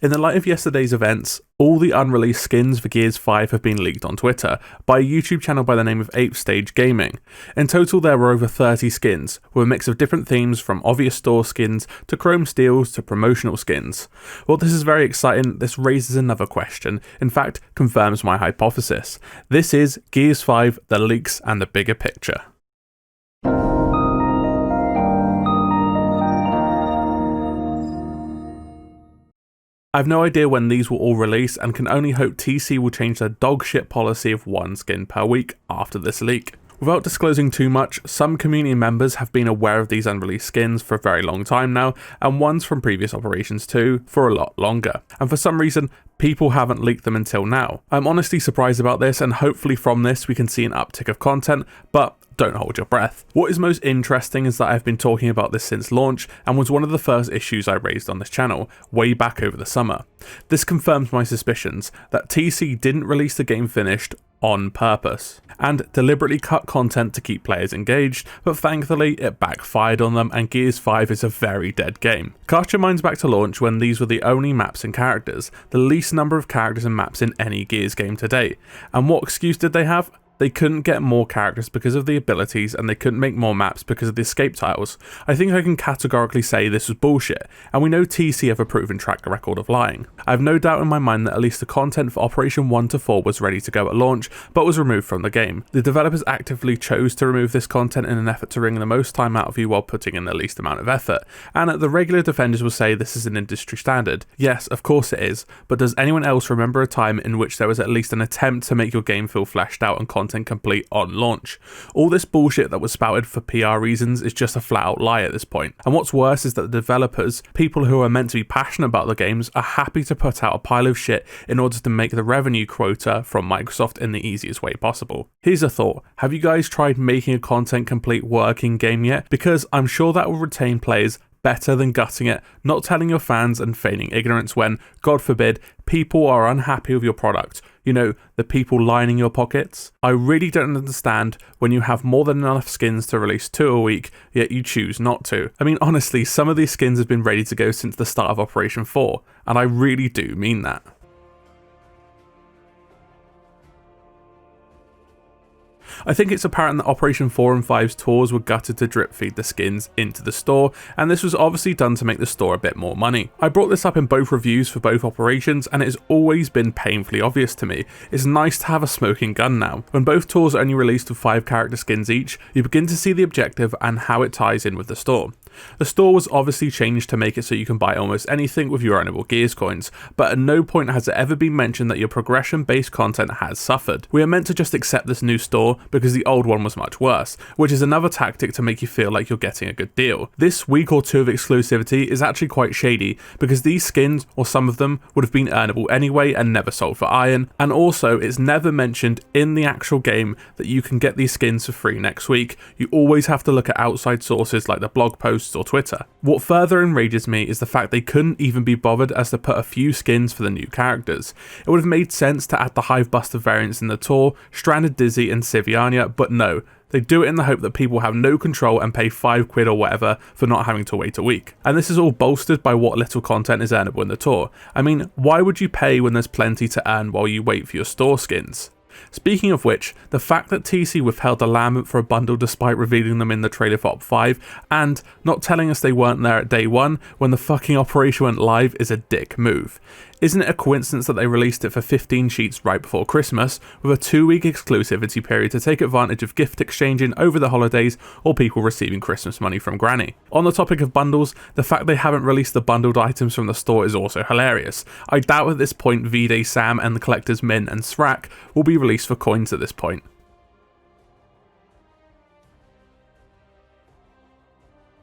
In the light of yesterday's events, all the unreleased skins for Gears 5 have been leaked on Twitter by a YouTube channel by the name of Ape Stage Gaming. In total there were over 30 skins, with a mix of different themes from obvious store skins to chrome steels to promotional skins. While this is very exciting, this raises another question, in fact confirms my hypothesis. This is Gears 5, the leaks and the bigger picture. I have no idea when these will all release and can only hope TC will change their dogshit policy of one skin per week after this leak. Without disclosing too much, some community members have been aware of these unreleased skins for a very long time now, and ones from previous operations too, for a lot longer. And for some reason, people haven't leaked them until now. I'm honestly surprised about this, and hopefully from this we can see an uptick of content, but don't hold your breath. What is most interesting is that I've been talking about this since launch and was one of the first issues I raised on this channel, way back over the summer. This confirms my suspicions that TC didn't release the game finished on purpose and deliberately cut content to keep players engaged, but thankfully it backfired on them and Gears 5 is a very dead game. Cast your minds back to launch when these were the only maps and characters, the least number of characters and maps in any Gears game to date. And what excuse did they have? They couldn't get more characters because of the abilities and they couldn't make more maps because of the escape tiles. I think I can categorically say this was bullshit, and we know TC have a proven track record of lying. I have no doubt in my mind that at least the content for Operation 1 to 4 was ready to go at launch, but was removed from the game. The developers actively chose to remove this content in an effort to wring the most time out of you while putting in the least amount of effort, and the regular defenders will say this is an industry standard. Yes, of course it is, but does anyone else remember a time in which there was at least an attempt to make your game feel fleshed out and content complete on launch? All this bullshit that was spouted for PR reasons is just a flat out lie at this point. And what's worse is that the developers, people who are meant to be passionate about the games, are happy to put out a pile of shit in order to make the revenue quota from Microsoft in the easiest way possible. Here's a thought: have you guys tried making a content complete working game yet? Because I'm sure that will retain players better than gutting it, not telling your fans and feigning ignorance when, God forbid, people are unhappy with your product. You know, the people lining your pockets. I really don't understand when you have more than enough skins to release 2 a week, yet you choose not to. I mean, honestly, some of these skins have been ready to go since the start of Operation 4, and I really do mean that. I think it's apparent that Operation 4 and 5's tours were gutted to drip feed the skins into the store, and this was obviously done to make the store a bit more money. I brought this up in both reviews for both operations, and it has always been painfully obvious to me. It's nice to have a smoking gun now. When both tours are only released with 5 character skins each, you begin to see the objective and how it ties in with the store. The store was obviously changed to make it so you can buy almost anything with your earnable Gears coins, but at no point has it ever been mentioned that your progression-based content has suffered. We are meant to just accept this new store because the old one was much worse, which is another tactic to make you feel like you're getting a good deal. This week or two of exclusivity is actually quite shady because these skins, or some of them, would have been earnable anyway and never sold for iron, and also it's never mentioned in the actual game that you can get these skins for free next week. You always have to look at outside sources like the blog posts or Twitter. What further enrages me is the fact they couldn't even be bothered as to put a few skins for the new characters. It would have made sense to add the Hivebuster variants in the tour, Stranded Dizzy and Siviania, but no. They do it in the hope that people have no control and pay £5 or whatever for not having to wait a week. And this is all bolstered by what little content is earnable in the tour. I mean, why would you pay when there's plenty to earn while you wait for your store skins? Speaking of which, the fact that TC withheld the lament for a bundle despite revealing them in the trailer for Op 5 and not telling us they weren't there at day 1 when the fucking operation went live is a dick move. Isn't it a coincidence that they released it for 15 sheets right before Christmas, with a 2-week exclusivity period to take advantage of gift exchanging over the holidays or people receiving Christmas money from Granny? On the topic of bundles, the fact they haven't released the bundled items from the store is also hilarious. I doubt at this point V-Day Sam and the Collector's Min and Srack will be released for coins at this point.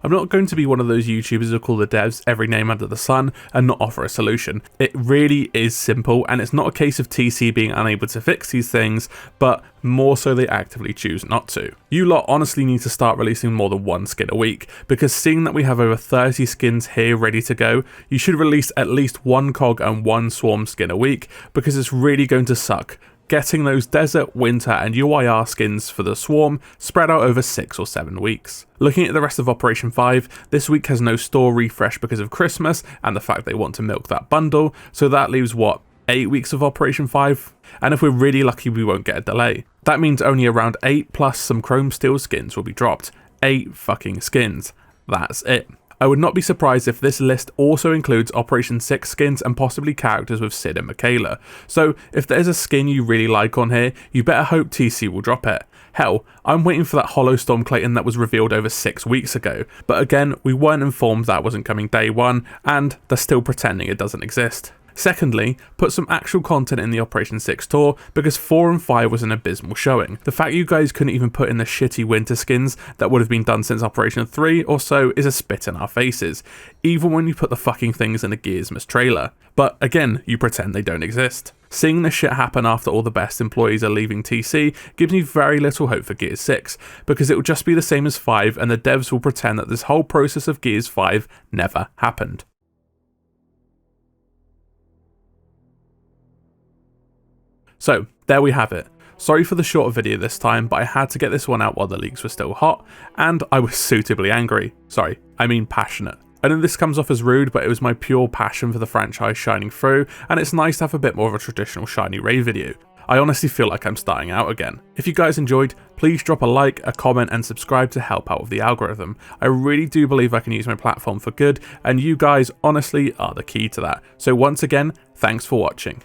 I'm not going to be one of those YouTubers who call the devs every name under the sun and not offer a solution. It really is simple, and it's not a case of TC being unable to fix these things, but more so they actively choose not to. You lot honestly need to start releasing more than 1 skin a week, because seeing that we have over 30 skins here ready to go, you should release at least 1 cog and 1 swarm skin a week, because it's really going to suck getting those desert, winter and UIR skins for the Swarm spread out over 6 or 7 weeks. Looking at the rest of Operation 5, this week has no store refresh because of Christmas and the fact they want to milk that bundle, so that leaves what, 8 weeks of Operation 5? And if we're really lucky we won't get a delay. That means only around 8 plus some Chrome Steel skins will be dropped. 8 fucking skins. That's it. I would not be surprised if this list also includes Operation 6 skins and possibly characters with Sid and Michaela. So if there's a skin you really like on here, you better hope TC will drop it. Hell, I'm waiting for that Hollow Storm Clayton that was revealed over 6 weeks ago, but again, we weren't informed that wasn't coming day one, and they're still pretending it doesn't exist. Secondly, put some actual content in the Operation 6 tour, because 4 and 5 was an abysmal showing. The fact you guys couldn't even put in the shitty winter skins that would have been done since Operation 3 or so is a spit in our faces, even when you put the fucking things in a Gearsmas trailer. But again, you pretend they don't exist. Seeing this shit happen after all the best employees are leaving TC gives me very little hope for Gears 6, because it will just be the same as 5 and the devs will pretend that this whole process of Gears 5 never happened. So, there we have it. Sorry for the shorter video this time, but I had to get this one out while the leaks were still hot, and I was suitably angry. Sorry, I mean passionate. I know this comes off as rude, but it was my pure passion for the franchise shining through, and it's nice to have a bit more of a traditional AShinyRay video. I honestly feel like I'm starting out again. If you guys enjoyed, please drop a like, a comment and subscribe to help out with the algorithm. I really do believe I can use my platform for good, and you guys honestly are the key to that. So once again, thanks for watching.